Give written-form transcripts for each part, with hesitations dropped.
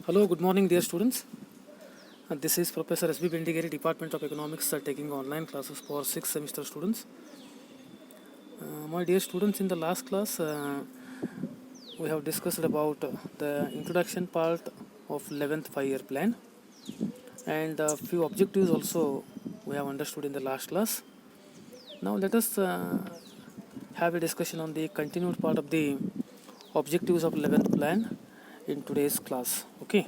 Hello, good morning, dear students. This is Professor S.B. Bendigeri, Department of Economics, taking online classes for 6th semester students. My dear students, in the last class, we have discussed about the introduction part of 11th 5-year plan, and a few objectives also we have understood in the last class. Now let us have a discussion on the continued part of the objectives of 11th plan in today's class. Okay.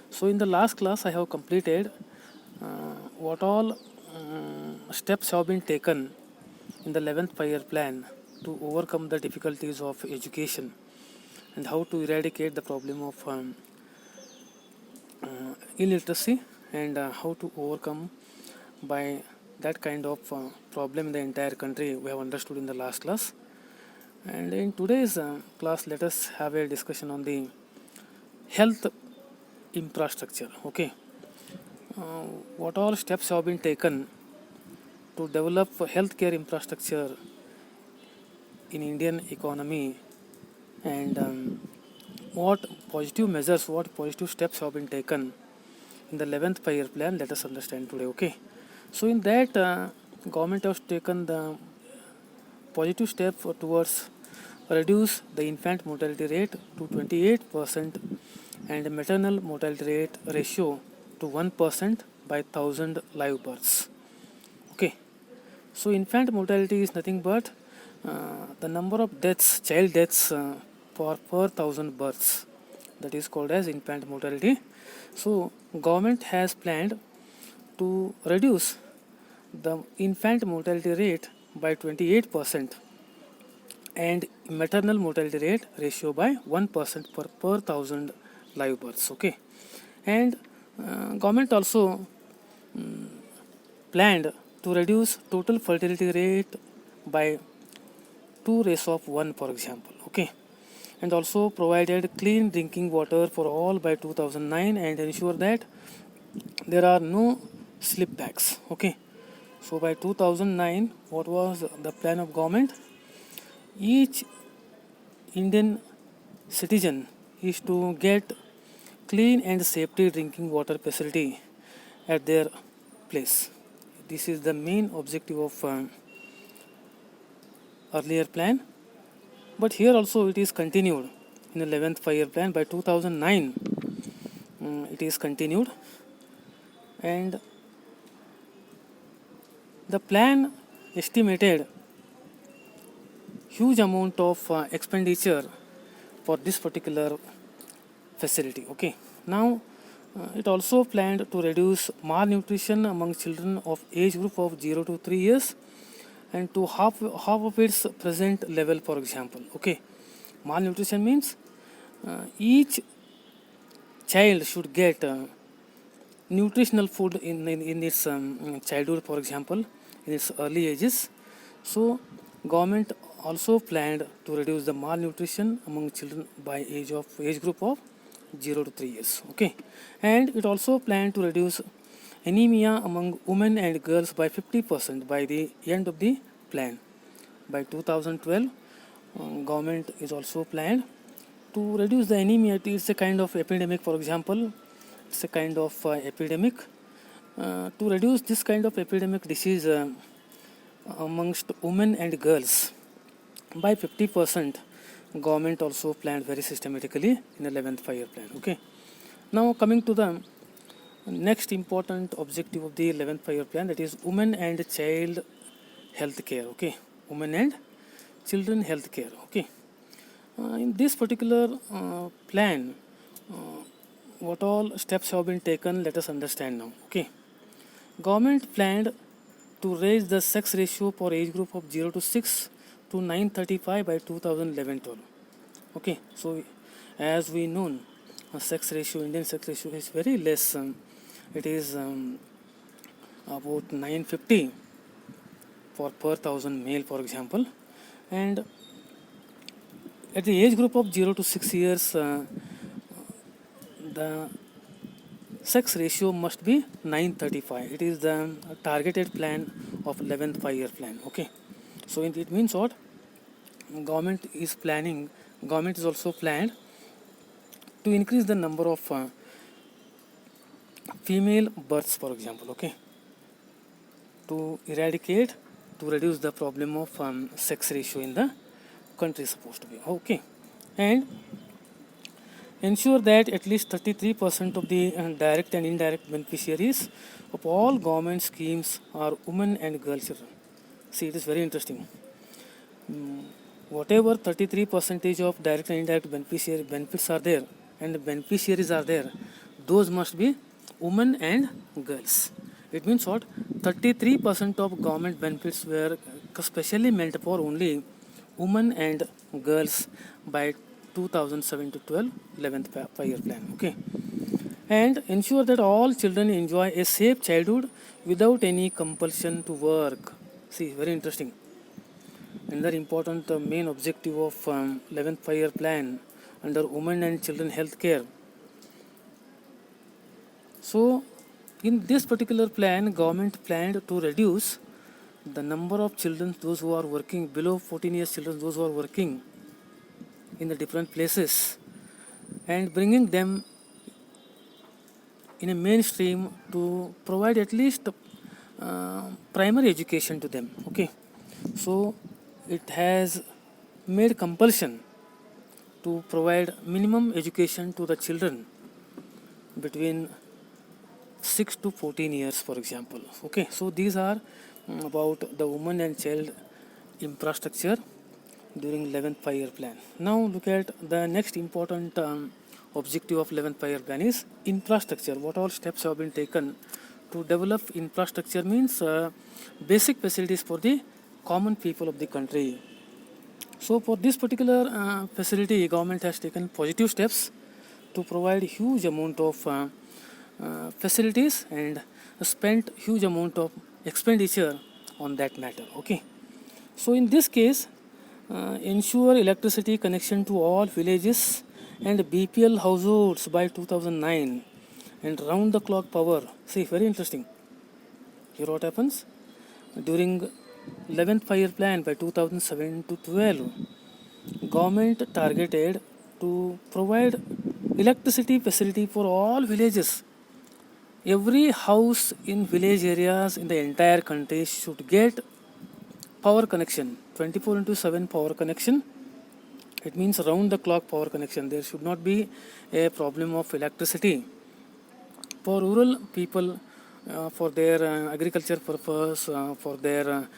So in the last class I have completed what all steps have been taken in the 11th 5-year plan to overcome the difficulties of education and how to eradicate the problem of illiteracy and how to overcome by that kind of problem in the entire country we have understood in the last class. And in today's class, let us have a discussion on the health infrastructure. Okay, what all steps have been taken to develop healthcare infrastructure in Indian economy, and what positive steps have been taken in the 11th 5-year plan. Let us understand today. Okay, so in that government has taken the positive step towards reduce the infant mortality rate to 28% and maternal mortality rate ratio to 1% by 1000 live births. Okay, so infant mortality is nothing but the number of deaths, child deaths per 1000 births, that is called as infant mortality. So government has planned to reduce the infant mortality rate by 28% and maternal mortality rate ratio by 1% per 1000 live births. Okay, and government also planned to reduce total fertility rate by 2 raise of 1, for example. Okay, and also provided clean drinking water for all by 2009 and ensure that there are no slip backs. Okay, so by 2009, what was the plan of government? Each Indian citizen is to get clean and safety drinking water facility at their place. This is the main objective of earlier plan, but here also it is continued in the 11th 5-year plan. By 2009 it is continued, and the plan estimated huge amount of expenditure for this particular facility. Okay, now it also planned to reduce malnutrition among children of age group of 0 to 3 years and to half of its present level, for example. Okay, malnutrition means each child should get nutritional food in its childhood, for example, in its early ages. So government also planned to reduce the malnutrition among children by age group of 0 to 3 years. Okay, and it also planned to reduce anemia among women and girls by 50% by the end of the plan. By 2012, government is also planned to reduce the anemia. It is a kind of epidemic, for example. It's a kind of epidemic. To reduce this kind of epidemic disease amongst women and girls by 50%, government also planned very systematically in the 11th 5-year plan. Okay, now coming to the next important objective of the 11th 5-year plan, that is women and child health care. Okay, women and children health care. Okay, in this particular plan, what all steps have been taken, let us understand now. Okay, government planned to raise the sex ratio for age group of 0 to 6 to 935 by 2011-12. Okay, so as we know, sex ratio, Indian sex ratio is very less. It is about 950 for per thousand male, for example, and at the age group of 0 to 6 years, the sex ratio must be 935. It is the targeted plan of 11th 5-year plan. Okay, so it means what? Government is also planned to increase the number of female births, for example, okay, to eradicate, to reduce the problem of sex ratio in the country supposed to be, okay, and ensure that at least 33% of the direct and indirect beneficiaries of all government schemes are women and girl children. See, it is very interesting. Whatever 33 percentage of direct and indirect benefits are there and the beneficiaries are there, those must be women and girls. It means what? 33% of government benefits were specially meant for only women and girls by 2007 to 12 11th 5-year plan. Okay, and ensure that all children enjoy a safe childhood without any compulsion to work. See, very interesting. Another important main objective of 11th 5-year plan under women and children health care. So, in this particular plan, government planned to reduce the number of children, those who are working below 14 years children, those who are working in the different places, and bringing them in a mainstream to provide at least primary education to them. Okay, so it has made compulsion to provide minimum education to the children between 6 to 14 years, for example. Okay, so these are about the women and child infrastructure during 11th 5-year plan. Now look at the next important objective of 11th 5-year plan is infrastructure. What all steps have been taken to develop infrastructure means basic facilities for the common people of the country. So for this particular facility, government has taken positive steps to provide huge amount of facilities and spent huge amount of expenditure on that matter. Okay, so in this case, ensure electricity connection to all villages and BPL households by 2009 and round the clock power. See, very interesting. Here what happens during 11th 5-year plan by 2007 to 12, government targeted to provide electricity facility for all villages. Every house in village areas in the entire country should get power connection, 24/7 power connection. It means round the clock power connection. There should not be a problem of electricity. For rural people, for their agriculture purpose, for their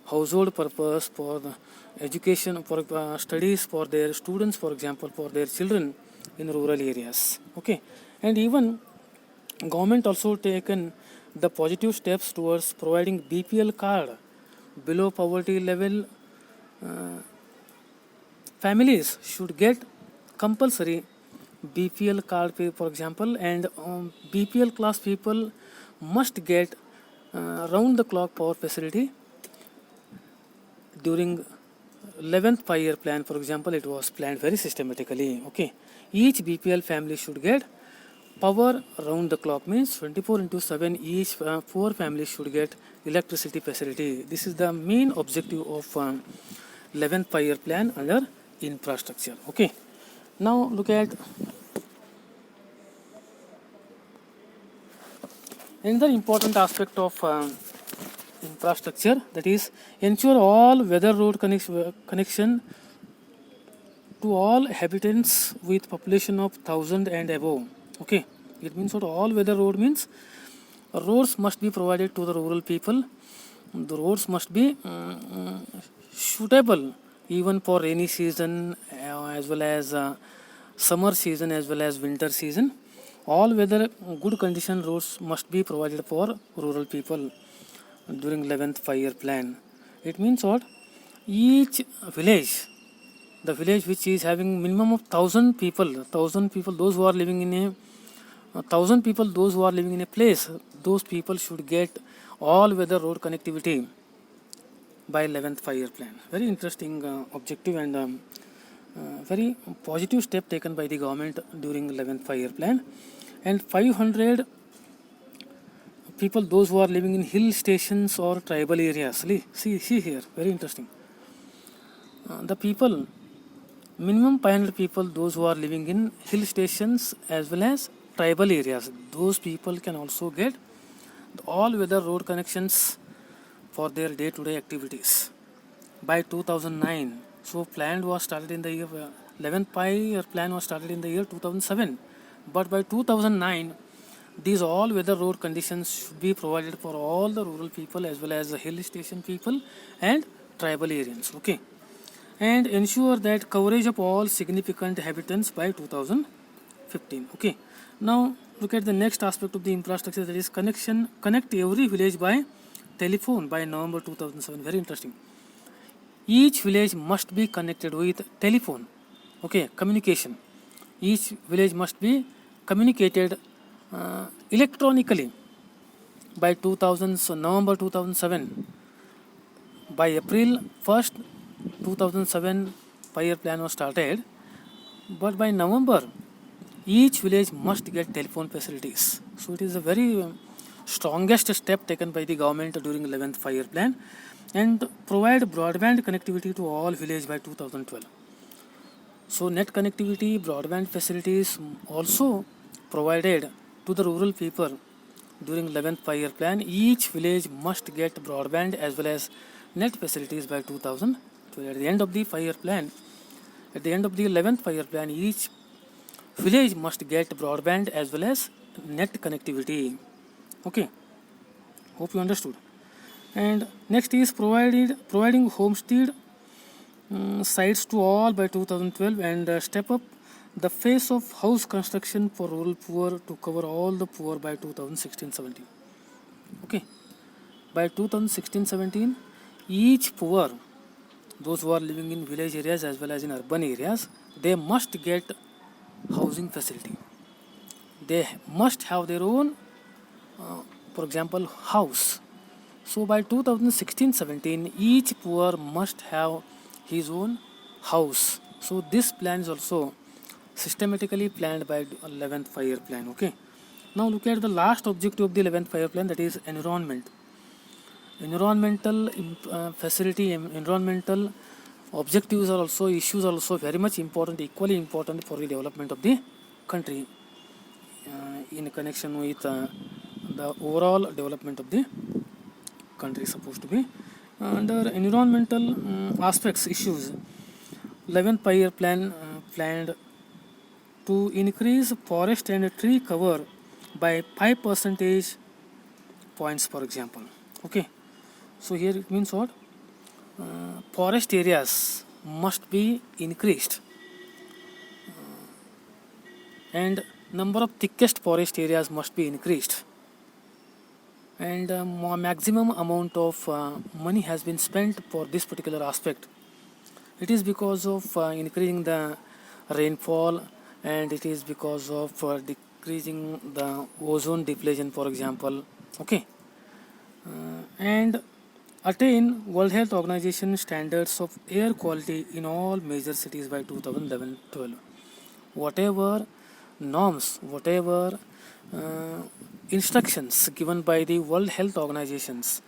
household purpose, for the education, for studies, for their students, for example, for their children in rural areas. Okay, and even government also taken the positive steps towards providing BPL card. Below poverty level families should get compulsory BPL card, for example, and BPL class people must get round the clock power facility during 11th 5-year plan. For example, it was planned very systematically. Okay, each BPL family should get power round the clock, means 24/7. Each 4 families should get electricity facility. This is the main objective of 11th 5-year plan under infrastructure. Okay, now look at another important aspect of infrastructure, that is ensure all weather road connection to all habitants with population of 1000 and above. Okay, it means what? All weather road means roads must be provided to the rural people. The roads must be suitable even for rainy season as well as summer season as well as winter season. All weather good condition roads must be provided for rural people during 11th 5-year plan. It means what? Each village, the village which is having minimum of 1000 people, those who are living in a 1000 people, those who are living in a place, those people should get all weather road connectivity by 11th 5-year plan. Very interesting objective and very positive step taken by the government during 11th 5-year plan. And 500 people, those who are living in hill stations or tribal areas. See here, very interesting. The people, minimum 500 people, those who are living in hill stations as well as tribal areas. Those people can also get all-weather road connections for their day-to-day activities. By 2009, so plan was started in the year 11th Pi plan was started in the year 2007, but by 2009 these all-weather road conditions should be provided for all the rural people as well as the hill station people and tribal areas. Okay, and ensure that coverage of all significant habitants by 2015. Okay, now look at the next aspect of the infrastructure, that is connect every village by telephone by November 2007. Very interesting. Each village must be connected with telephone. Okay, communication. Each village must be communicated electronically by 2000, so November 2007. By April 1st 2007 5-year plan was started, but by November each village must get telephone facilities. So it is a very strongest step taken by the government during 11th 5-year plan, and provide broadband connectivity to all village by 2012. So net connectivity, broadband facilities also provided to the rural people during 11th 5-year plan. Each village must get broadband as well as net facilities by 2012. At the end of the 5-year plan, at the end of the 11th 5-year plan, each village must get broadband as well as net connectivity. Okay, hope you understood. And next is providing homestead sites to all by 2012, and step up the phase of house construction for rural poor to cover all the poor by 2016-17. Okay, by 2016-17 each poor, those who are living in village areas as well as in urban areas, they must get housing facility. They must have their own for example house. So by 2016-17 each poor must have his own house. So this plan is also systematically planned by 11th 5-year plan. Okay, now look at the last objective of the 11th 5-year plan, that is environment. Environmental environmental objectives are also, issues are also very much important, equally important for the development of the country in connection with the overall development of the country supposed to be. Under environmental aspects, issues, 11th 5-year plan planned to increase forest and tree cover by 5 percentage points, for example. Okay, so here it means what? Forest areas must be increased, and number of thickest forest areas must be increased, and maximum amount of money has been spent for this particular aspect. It is because of increasing the rainfall, and it is because of decreasing the ozone depletion, for example. Okay, and attain World Health Organization standards of air quality in all major cities by 2011-12. Whatever norms, whatever instructions given by the World Health Organizations,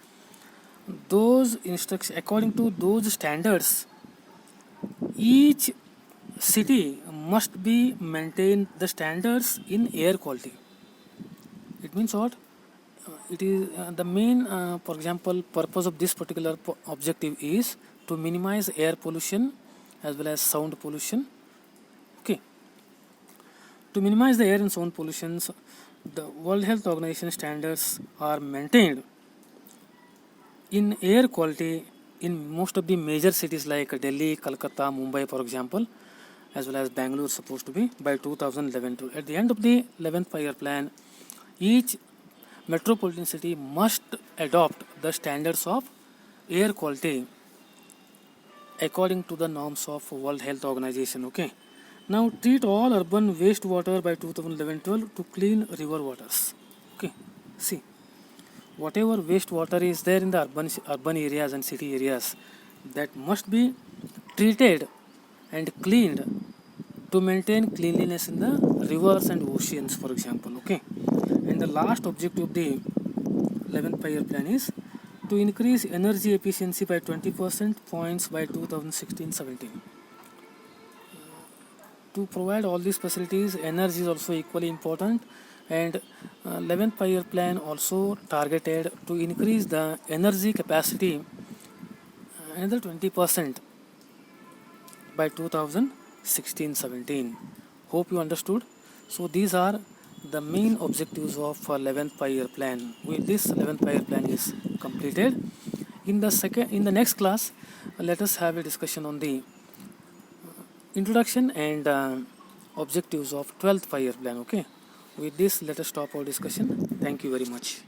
those instructions, according to those standards, each city must be maintain the standards in air quality. It means what? It is the main, for example, purpose of this particular objective is to minimize air pollution as well as sound pollution. Okay, to minimize the air and sound pollutions, the World Health Organization standards are maintained in air quality in most of the major cities like Delhi, Kolkata, Mumbai, for example, as well as Bangalore supposed to be by 2011. At the end of the 11th 5-year plan, each metropolitan city must adopt the standards of air quality according to the norms of World Health Organization. Okay, now treat all urban wastewater by 2011-12 to clean river waters. Okay, see, whatever wastewater is there in the urban areas and city areas, that must be treated and cleaned to maintain cleanliness in the rivers and oceans, for example. Okay, and the last objective of the 11th 5-year plan is to increase energy efficiency by 20% points by 2016-17. to provide all these facilities, energy is also equally important, and 11th 5-year plan also targeted to increase the energy capacity another 20% by 2016-17. Hope you understood. So these are the main objectives of 11th 5-year plan. With this 11th 5-year plan is completed. In the next class, let us have a discussion on the introduction and objectives of 12th 5-year plan. Okay. With this, let us stop our discussion. Thank you very much.